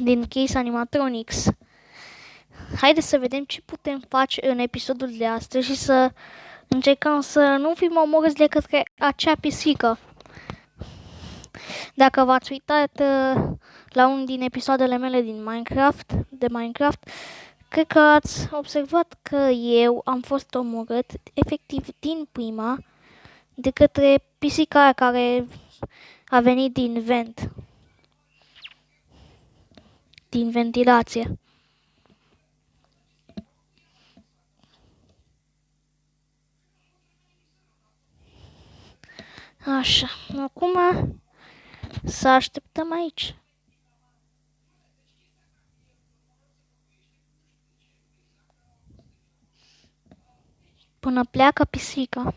din Case Animatronics. Haideți să vedem ce putem face în episodul de astăzi și să încercăm să nu fim omorâți de către acea pisică. Dacă v-ați uitat la unul din episoadele mele de Minecraft, cred că ați observat că eu am fost omorât efectiv din prima de către pisica aia care a venit din vent, din ventilație. Așa, acum să așteptăm aici. Până pleacă pisica.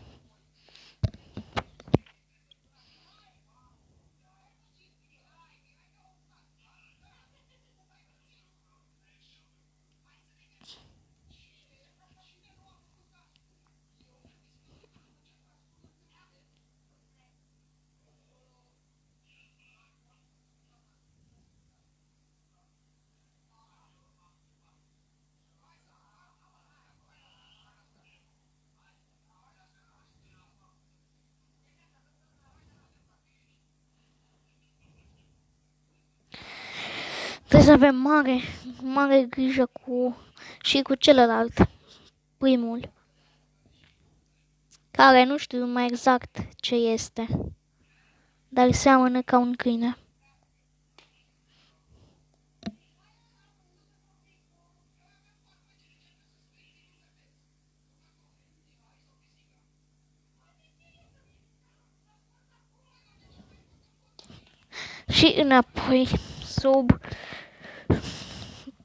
Trebuie să avem mare grijă și cu celălalt, primul, care nu știu mai exact ce este, dar seamănă ca un câine. Și înapoi, sub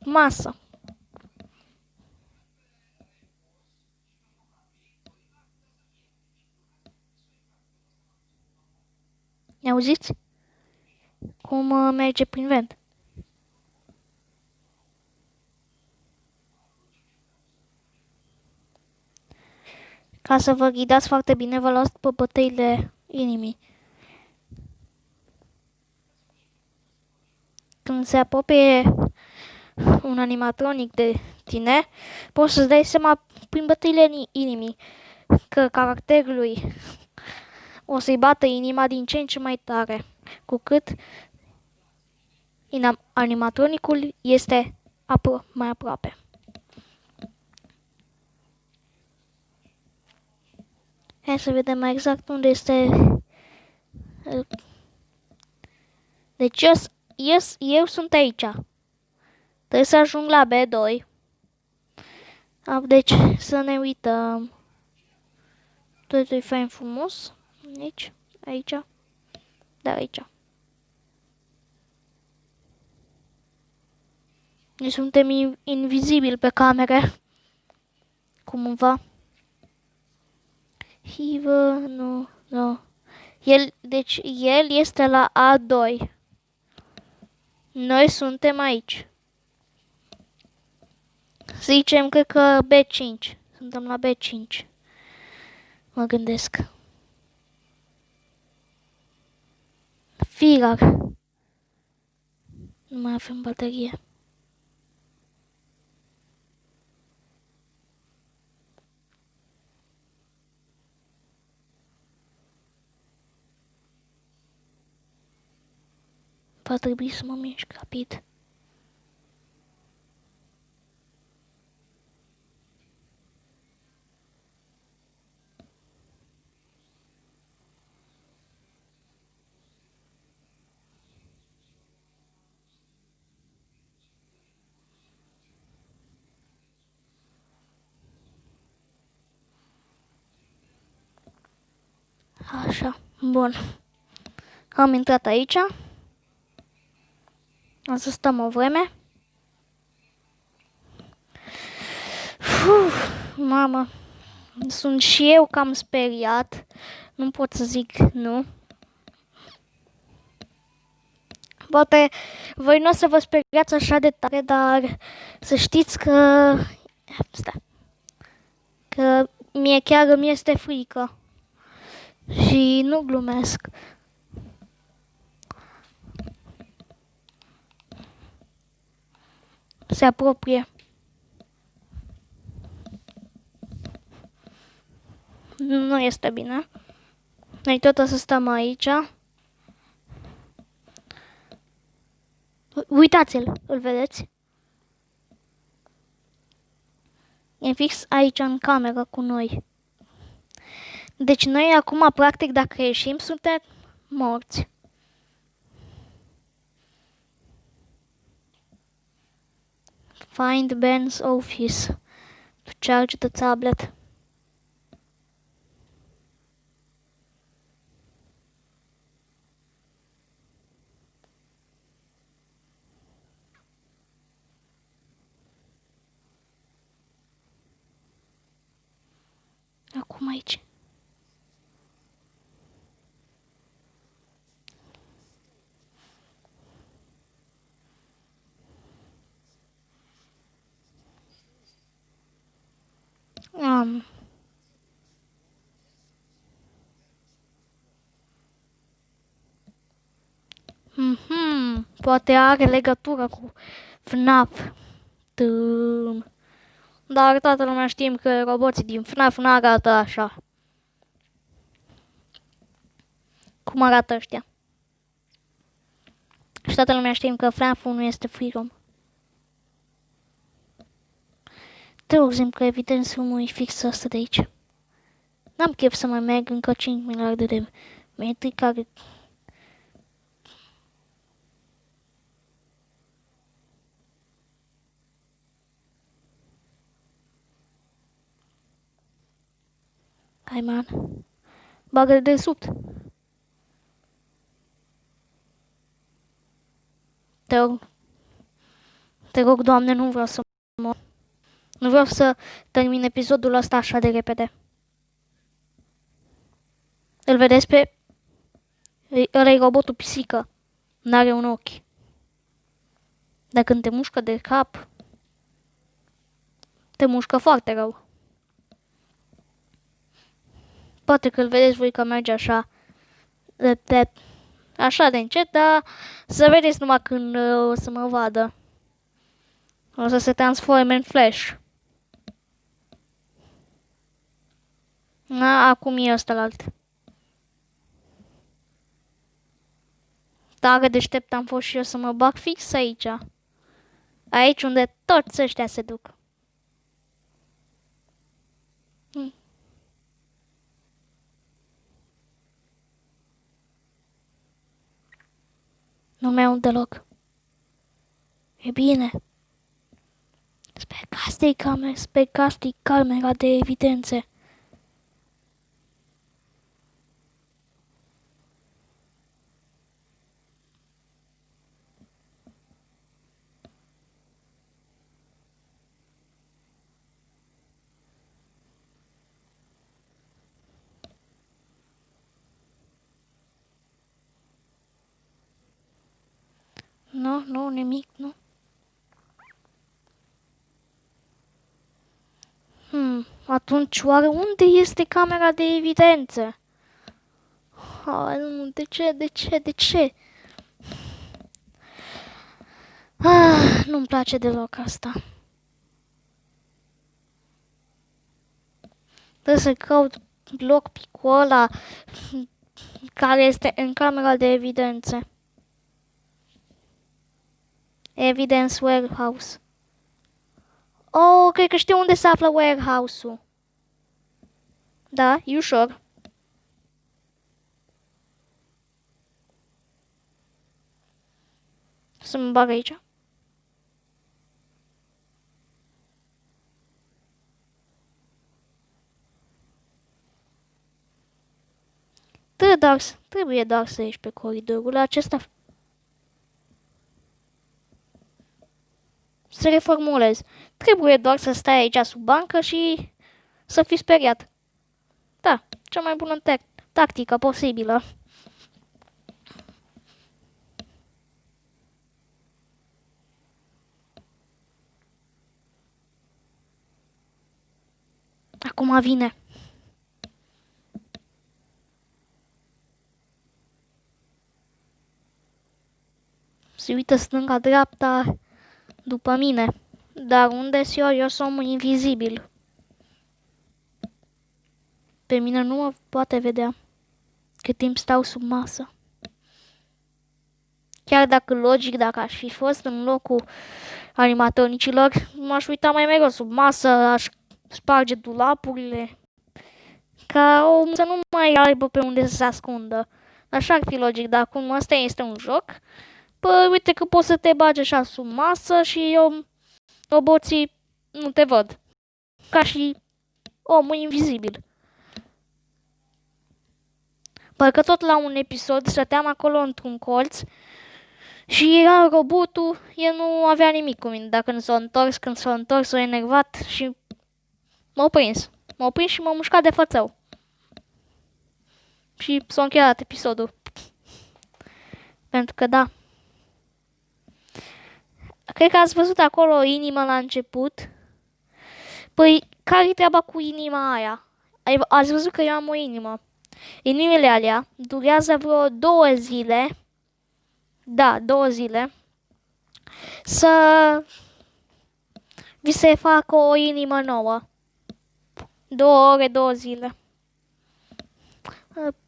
masă. Ne auziți? Cum merge prin vent. Ca să vă ghidați foarte bine, vă luați pe bătăile inimii. Când se apropie un animatronic de tine, poți să-ți dai seama prin bătăile inimii că caracterul lui o să-i bată inima din ce în ce mai tare, cu cât animatronicul este mai aproape. Hai să vedem mai exact unde este. Deci eu sunt aici. Trebuie să ajung la B2. Deci să ne uităm. Totul-i fain frumos. Aici. Da, aici. Noi suntem invizibili pe camere. Cum va? Nu. Deci el este la A2. Noi suntem aici. Zicem că B5. Suntem la B5. Mă gândesc. Firar. Nu mai avem baterie. Va trebui să mă mișc rapid. Așa, bun. Am intrat aici. O să stăm o vreme. Mamă, sunt și eu cam speriat. Nu pot să zic nu. Poate voi nu o să vă speriați așa de tare, dar să știți că mie chiar îmi este frică. Și nu glumesc. Se apropie. Nu este bine. Noi tot o să stăm aici. Uitați-l, îl vedeți? E fix aici în cameră cu noi. Deci noi acum, practic, dacă ieșim, suntem morți. Find Ben's office to charge the tablet. Acum aici. Poate are legătură cu FNAF. Dar toată lumea știm că roboții din FNAF nu arată așa. Cum arată ăștia? Și toată lumea știm că FNAF-ul nu este free roam. Te rog, că evident nu e fix asta de aici. N-am chef să mai merg încă 5 miliarde de metri care... Hai, man. Bagă de sub. Te rog, Doamne, nu vreau să mor. Nu vreau să termin episodul ăsta așa de repede. Îl vedeți pe... Ăla e robotul pisică. N-are un ochi. Dar când te mușcă de cap, te mușcă foarte rău. Poate că îl vedeți voi că merge așa așa de încet, dar să vedeți numai când o să mă vadă. O să se transforme în Flash. Acum e ăstălalt. Tare deștept am fost și eu să mă bag fix aici. Aici unde toți ăștia se duc. Nu mi-au deloc. E bine. Sper că asta-i camera de evidențe. Nu, nimic, nu. Atunci, oare unde este camera de evidențe? Nu, de ce? Nu-mi place deloc asta. Trebuie să caut lockpick-ul ăla care este în camera de evidențe. Evidence Warehouse. Oh, cred că știu unde se află warehouse-ul. Da, e ușor. Să mă bag aici. Trebuie doar să ieși pe coridorul acesta. Să reformulez. Trebuie doar să stai aici sub bancă și să fii speriat. Da, cea mai bună tactică posibilă. Acum vine. Se uită stânga-dreapta, după mine. Dar unde eu sunt omul invizibil. Pe mine nu mă poate vedea cât timp stau sub masă. Chiar dacă logic, dacă aș fi fost în locul animatornicilor, m-aș uita mai mereu sub masă, aș sparge dulapurile, ca omul să nu mai aibă pe unde să se ascundă. Așa ar fi logic, dar cum ăsta este un joc, păi uite că poți să te bagi așa sub masă și roboții nu te văd. Ca și omul invizibil. Parcă tot la un episod stăteam acolo într-un colț și era robotul, el nu avea nimic cu mine. Dacă nu s-a întors, când s-a întors, s-a enervat și m-a prins. M-a prins și m-a mușcat de fățău. Și s-a încheiat episodul. Pentru că da. Cred că ați văzut acolo inima la început. Păi, care-i treaba cu inima aia? Ați văzut că eu am o inimă. Inimile alea durează vreo 2 zile. Da, 2 zile. Să vi se facă o inimă nouă. 2 ore, 2 zile.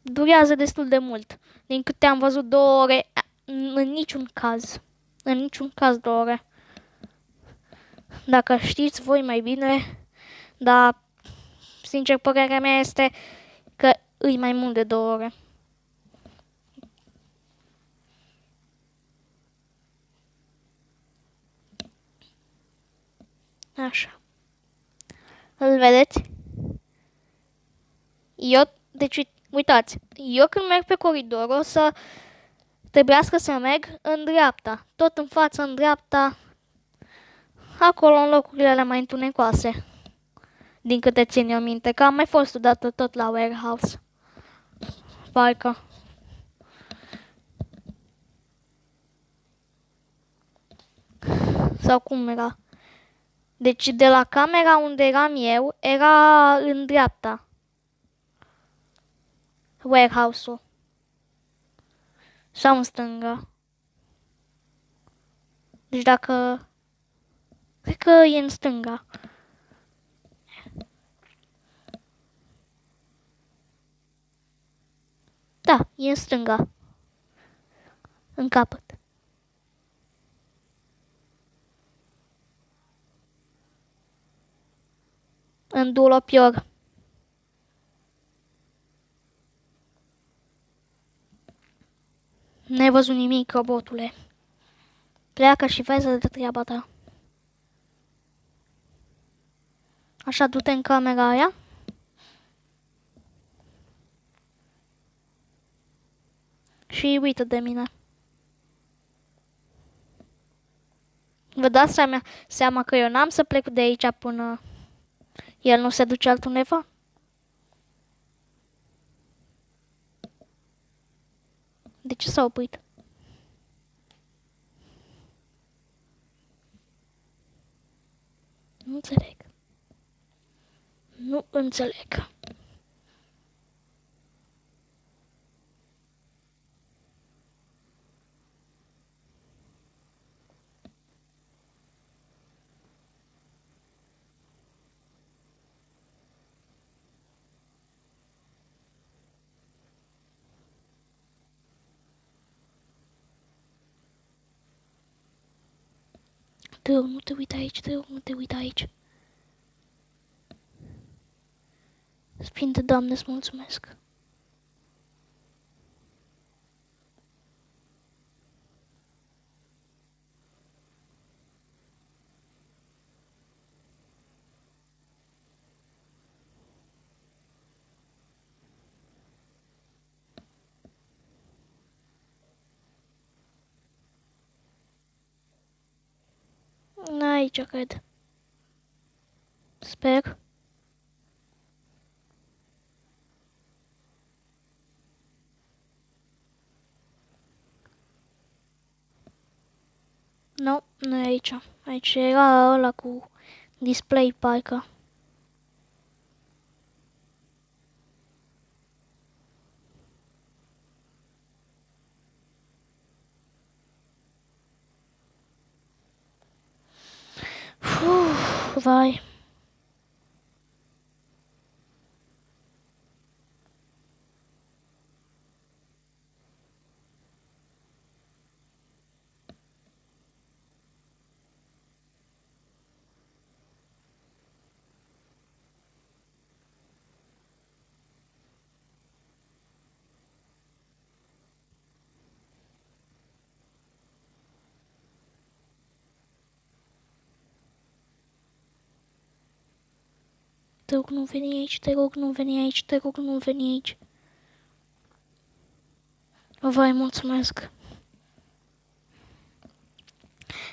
Durează destul de mult. Din câte am văzut 2 ore, în niciun caz. În niciun caz 2 ore. Dacă știți voi mai bine, dar sincer părerea mea este că îi mai mult de 2 ore. Așa. Îl vedeți? Deci, uitați, eu când merg pe coridor o să trebuiască să merg în dreapta, tot în față, în dreapta, acolo în locurile alea mai întunecoase. Din câte țin eu minte, că am mai fost odată tot la warehouse. Parcă. Sau cum era? Deci de la camera unde eram eu, era în dreapta. Warehouse-ul. Sau în stânga. Deci dacă... Cred că e în stânga. Da, e în stânga. În capăt. În dulăpior. N-ai văzut nimic, robotule. Pleacă și vezi de treaba ta. Așa, du-te în camera aia. Și uită de mine. Vă dați seama că eu n-am să plec de aici până el nu se duce altundeva? De ce s-a oprit? Nu înțeleg. Nu înțeleg. Te rog, nu te uita aici, te rog, nu te uita aici. Sfinte Doamne, îți mulțumesc. Aici, cred. Sper. Nu, nu e aici. Aici era ăla cu display, parcă. Vai. Te rog, nu veni aici, te rog, nu veni aici, te rog, nu veni aici. Vai, mulțumesc.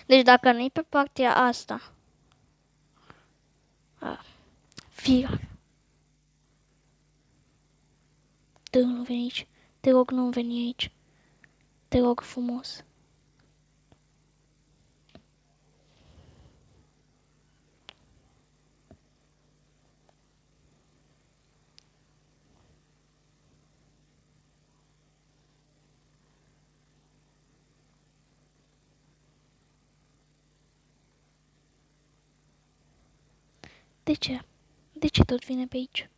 Deci dacă nu-i pe partea asta. Firar. Te rog, nu veni aici. Te rog, nu veni aici. Te rog frumos. De ce? De ce tot vine pe aici?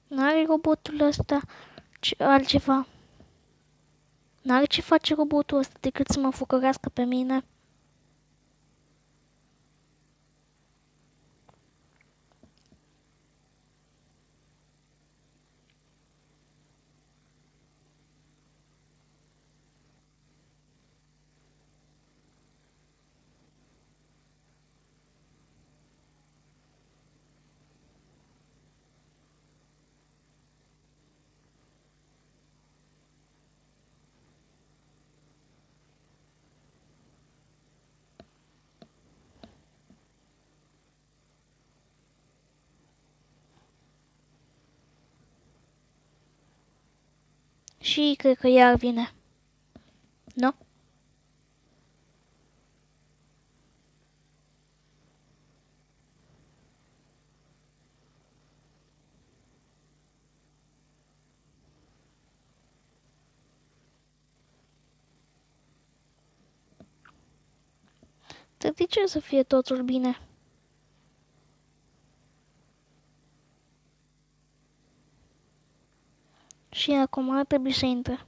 N-are robotul ăsta altceva. N-are ce face robotul ăsta decât să mă făcărească pe mine. Și cred că iar vine. Nu? De ce să fie totul bine? Și acum ar trebui să intre.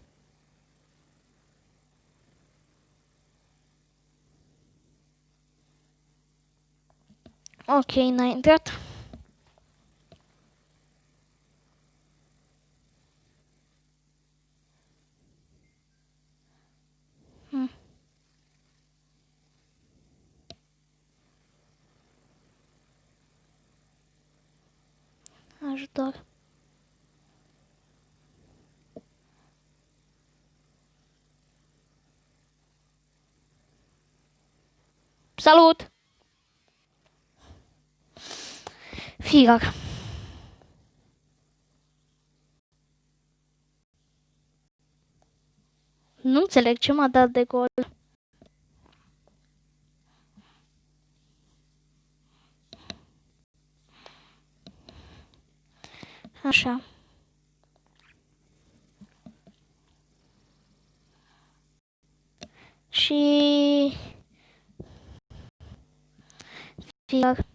Ok, n-a intrat. Ajutor. Salut! Firar. Nu înțeleg ce m-a dat de gol. Așa. Și... Firar.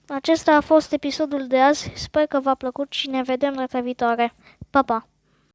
Acesta a fost episodul de azi. Sper că v-a plăcut și ne vedem data viitoare. Pa, pa!